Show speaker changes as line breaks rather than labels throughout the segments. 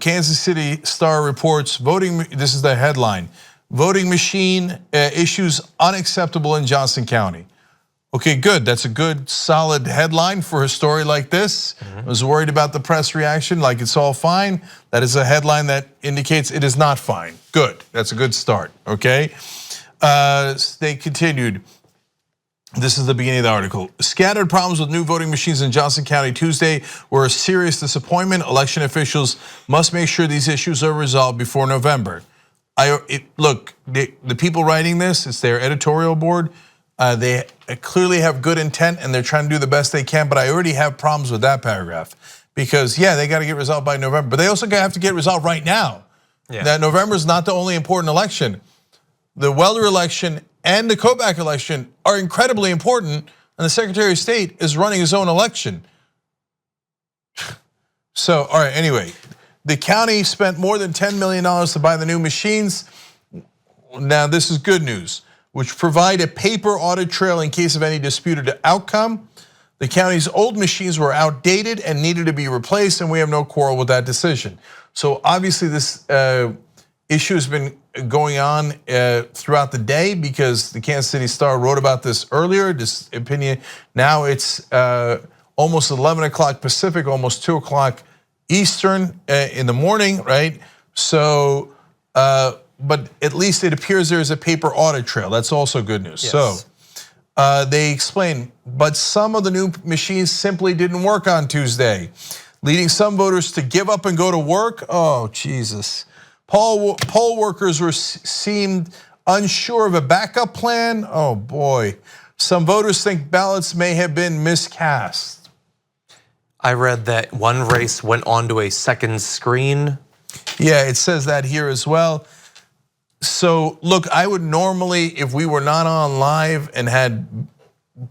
Kansas City Star reports voting, this is the headline, voting machine issues unacceptable in Johnson County. Okay, good, that's a good solid headline for a story like this. I was worried about the press reaction, like it's all fine. That is a headline that indicates it is not fine. Good, that's a good start, okay? They continued, this is the beginning of the article. Scattered problems with new voting machines in Johnson County Tuesday were a serious disappointment. Election officials must make sure these issues are resolved before November. Look, the people writing this, it's their editorial board. They clearly have good intent and they're trying to do the best they can, but I already have problems with that paragraph. Because yeah, they got to get resolved by November, but they also have to get resolved right now. Yeah. That November is not the only important election. The Welder election and the Kobach election are incredibly important, and the Secretary of State is running his own election. So, all right, anyway, the county spent more than $10 million to buy the new machines. Now, this is good news, which provide a paper audit trail in case of any disputed outcome. The county's old machines were outdated and needed to be replaced, and we have no quarrel with that decision. So obviously this issue has been going on throughout the day because the Kansas City Star wrote about this earlier, this opinion. Now it's almost 11 o'clock Pacific, almost 2 o'clock Eastern in the morning, right? So, but at least it appears there is a paper audit trail. That's also good news. Yes. So they explain, but some of the new machines simply didn't work on Tuesday, leading some voters to give up and go to work. Oh, Jesus. Poll workers seemed unsure of a backup plan. Oh boy. Some voters think ballots may have been miscast.
I read that one race went onto a second screen.
Yeah, it says that here as well. So look, I would normally, if we were not on live and had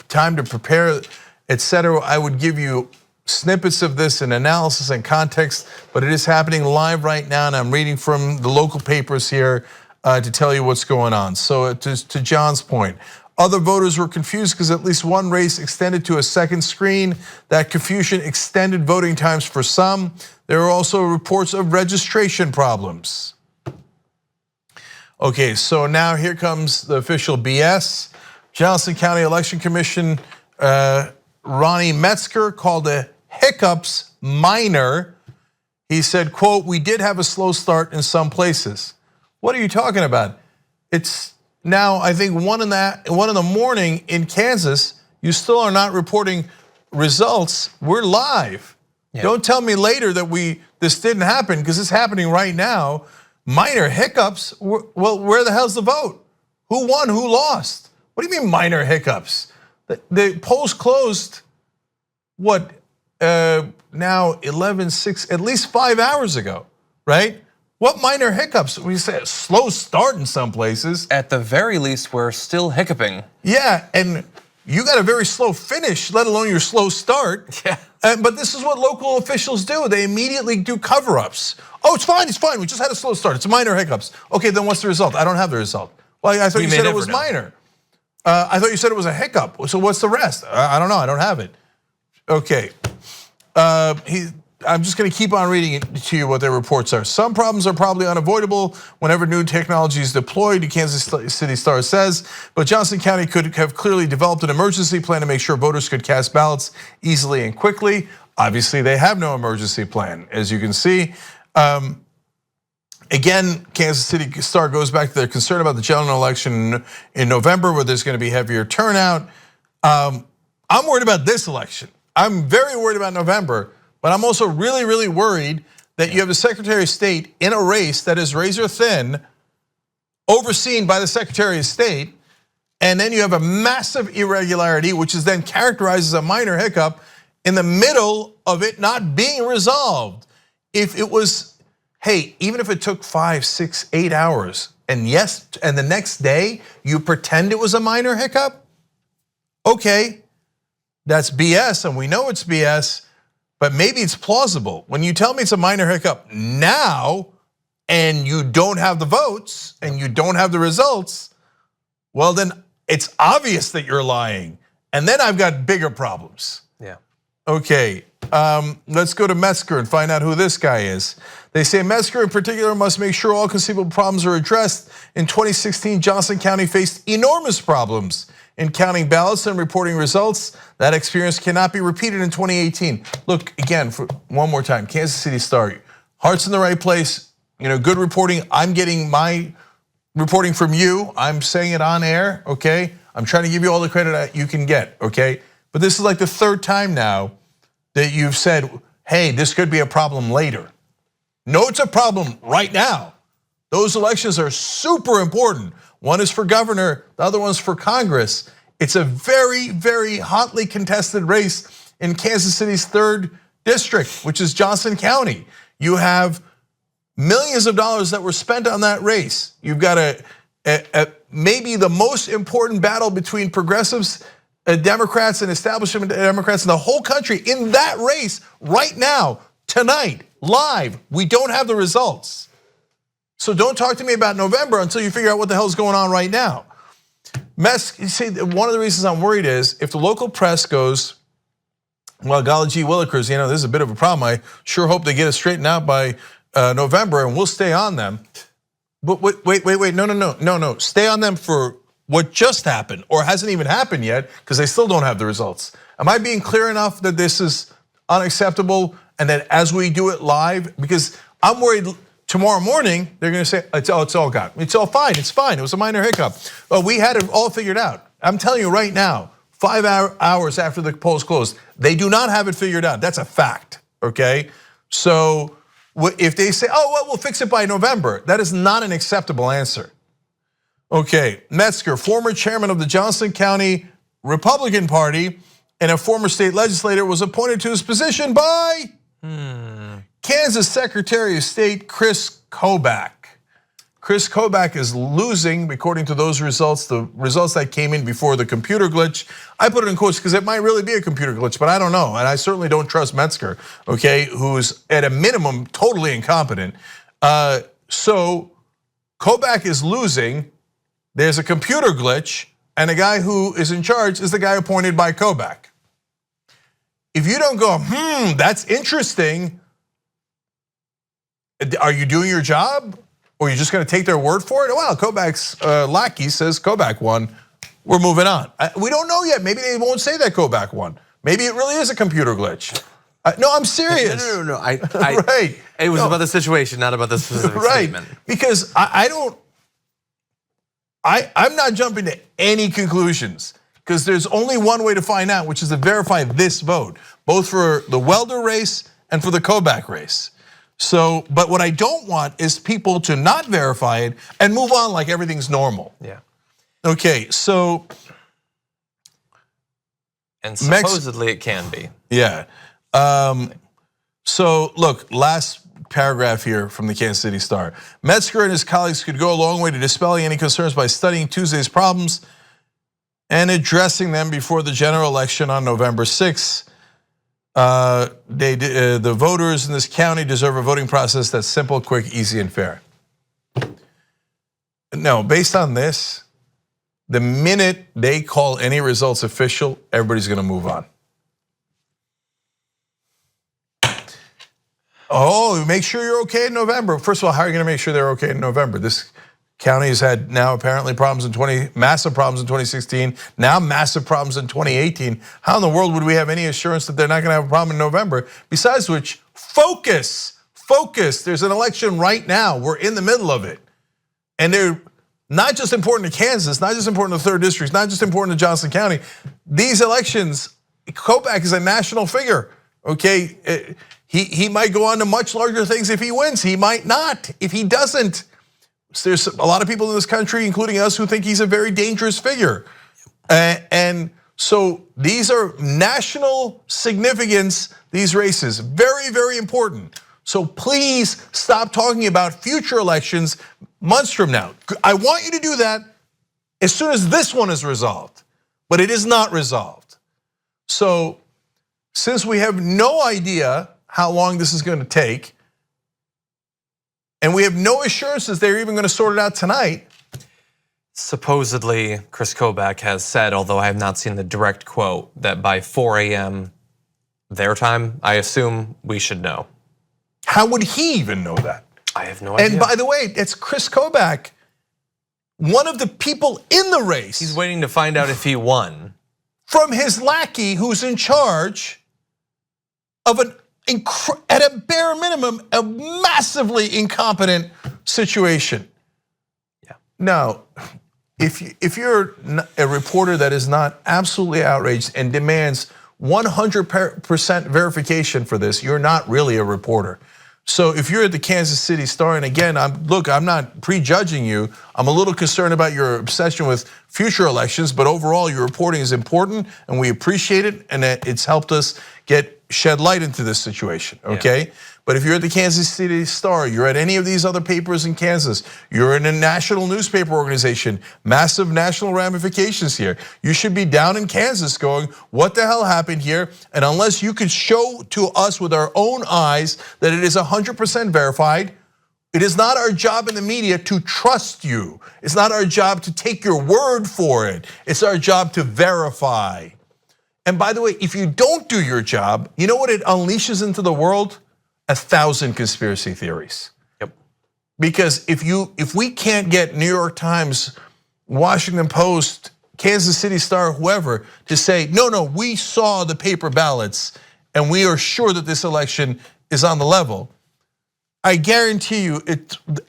time to prepare, etc., I would give you snippets of this and analysis and context, but it is happening live right now, and I'm reading from the local papers here to tell you what's going on. So to John's point, other voters were confused because at least one race extended to a second screen. That confusion extended voting times for some. There are also reports of registration problems. Okay, so now here comes the official BS. Johnson County Election Commission, Ronnie Metzger called the hiccups minor. He said, quote, "We did have a slow start in some places." What are you talking about? It's now, I think 1 in the morning in Kansas. You still are not reporting results. We're live. Yeah. Don't tell me later that this didn't happen, because it's happening right now. Minor hiccups, well, where the hell's the vote? Who won, who lost? What do you mean minor hiccups? The polls closed, what, now 11:06, at least 5 hours ago, right? What minor hiccups? We say a slow start in some places.
At the very least, we're still hiccuping.
Yeah, and you got a very slow finish, let alone your slow start.
Yeah.
But this is what local officials do. They immediately do cover-ups. Oh, it's fine, we just had a slow start. It's minor hiccups. Okay, then what's the result? I don't have the result. Well, I thought you said it was minor. I thought you said it was a hiccup. So what's the rest? I don't know, I don't have it. Okay, I'm just gonna keep on reading it to you what their reports are. Some problems are probably unavoidable whenever new technology is deployed, the Kansas City Star says, but Johnson County could have clearly developed an emergency plan to make sure voters could cast ballots easily and quickly. Obviously, they have no emergency plan, as you can see. Again, Kansas City Star goes back to their concern about the general election in November, where there's gonna be heavier turnout. I'm worried about this election. I'm very worried about November, but I'm also really, really worried that you have the Secretary of State in a race that is razor thin, overseen by the Secretary of State, and then you have a massive irregularity, which is then characterized as a minor hiccup in the middle of it not being resolved. If it was, hey, even if it took 5, 6, 8 hours, and yes, and the next day you pretend it was a minor hiccup, okay, that's BS, and we know it's BS, but maybe it's plausible. When you tell me it's a minor hiccup now, and you don't have the votes, and you don't have the results, well then it's obvious that you're lying. And then I've got bigger problems.
Yeah.
Okay, Let's go to Metzger and find out who this guy is. They say Metzger in particular must make sure all conceivable problems are addressed. In 2016, Johnson County faced enormous problems in counting ballots and reporting results. That experience cannot be repeated in 2018. Look, again, for one more time, Kansas City Star, heart's in the right place, good reporting. I'm getting my reporting from you. I'm saying it on air, okay? I'm trying to give you all the credit that you can get, okay? But this is like the third time now that you've said, hey, this could be a problem later. No, it's a problem right now. Those elections are super important. One is for governor, the other one's for Congress. It's a very, very hotly contested race in Kansas City's 3rd district, which is Johnson County. You have millions of dollars that were spent on that race. You've got maybe the most important battle between progressives, Democrats, and establishment Democrats in the whole country in that race right now, tonight, live. We don't have the results. So don't talk to me about November until you figure out what the hell is going on right now. You see, one of the reasons I'm worried is if the local press goes, well, golly gee willikers, this is a bit of a problem. I sure hope they get it straightened out by November and we'll stay on them. But wait, no. Stay on them for what just happened or hasn't even happened yet because they still don't have the results. Am I being clear enough that this is unacceptable and that as we do it live, because I'm worried tomorrow morning, they're gonna say, it's all gone. It's all fine, it's fine, it was a minor hiccup. Well, we had it all figured out. I'm telling you right now, 5 hours after the polls closed, they do not have it figured out. That's a fact, okay? So if they say, oh, well, we'll fix it by November, that is not an acceptable answer. Okay, Metzger, former chairman of the Johnson County Republican Party and a former state legislator, was appointed to his position by Kansas Secretary of State Chris Kobach. Chris Kobach is losing, according to those results, the results that came in before the computer glitch. I put it in quotes because it might really be a computer glitch, but I don't know. And I certainly don't trust Metzger, okay, who's at a minimum totally incompetent. So Kobach is losing, there's a computer glitch, and the guy who is in charge is the guy appointed by Kobach. If you don't go, that's interesting, are you doing your job? Or are you just gonna take their word for it? Well, Kobach's lackey says Kobach won, we're moving on. We don't know yet, maybe they won't say that Kobach won. Maybe it really is a computer gllich. No, I'm serious.
No.
Right.
It was about the situation, not about the specific statement.
Because I'm not jumping to any conclusions because there's only one way to find out, which is to verify this vote, both for the Welder race and for the Kobach race. So, but what I don't want is people to not verify it and move on like everything's normal.
Yeah.
Okay, so.
And supposedly it can be.
Yeah. So look, last paragraph here from the Kansas City Star. Metzger and his colleagues could go a long way to dispelling any concerns by studying Tuesday's problems and addressing them before the general election on November 6th. The voters in this county deserve a voting process that's simple, quick, easy, and fair. No, based on this, the minute they call any results official, everybody's gonna move on. Oh, make sure you're okay in November. First of all, how are you gonna make sure they're okay in November? This county has had now apparently massive problems in 2016, now massive problems in 2018. How in the world would we have any assurance that they're not gonna have a problem in November? Besides which, focus. There's an election right now, we're in the middle of it. And they're not just important to Kansas, not just important to the 3rd district, not just important to Johnson County. These elections, Kobach is a national figure, okay? He might go on to much larger things if he wins, he might not if he doesn't. There's a lot of people in this country, including us, who think he's a very dangerous figure. And so these are national significance, these races, very, very important. So please stop talking about future elections months from now. I want you to do that as soon as this one is resolved, but it is not resolved. So since we have no idea how long this is gonna take, and we have no assurances they're even gonna sort it out tonight.
Supposedly, Chris Kobach has said, although I have not seen the direct quote, that by 4 a.m. their time, I assume we should know.
How would he even know that?
I have no idea.
And by the way, it's Chris Kobach, one of the people in the race.
He's waiting to find out if he won.
From his lackey who's in charge of at a bare minimum, a massively incompetent situation.
Yeah.
Now, if you're a reporter that is not absolutely outraged and demands 100% verification for this, you're not really a reporter. So if you're at the Kansas City Star, and again, I'm not prejudging you. I'm a little concerned about your obsession with future elections, but overall your reporting is important and we appreciate it, and it's helped us shed light into this situation, okay? Yeah. But if you're at the Kansas City Star, you're at any of these other papers in Kansas, you're in a national newspaper organization, massive national ramifications here. You should be down in Kansas going, what the hell happened here? And unless you could show to us with our own eyes that it is 100% verified, it is not our job in the media to trust you. It's not our job to take your word for it. It's our job to verify. And by the way, if you don't do your job, you know what it unleashes into the world? 1,000 conspiracy theories.
Yep.
Because if we can't get New York Times, Washington Post, Kansas City Star, whoever, to say, no, we saw the paper ballots and we are sure that this election is on the level, I guarantee you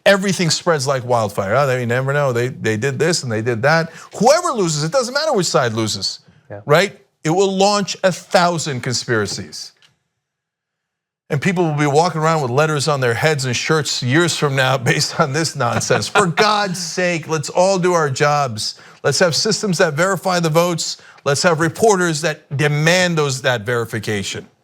everything spreads like wildfire. Oh, you never know, they did this and they did that. Whoever loses, it doesn't matter which side loses, right? It will launch 1,000 conspiracies. And people will be walking around with letters on their heads and shirts years from now based on this nonsense. For God's sake, let's all do our jobs. Let's have systems that verify the votes. Let's have reporters that demand that verification.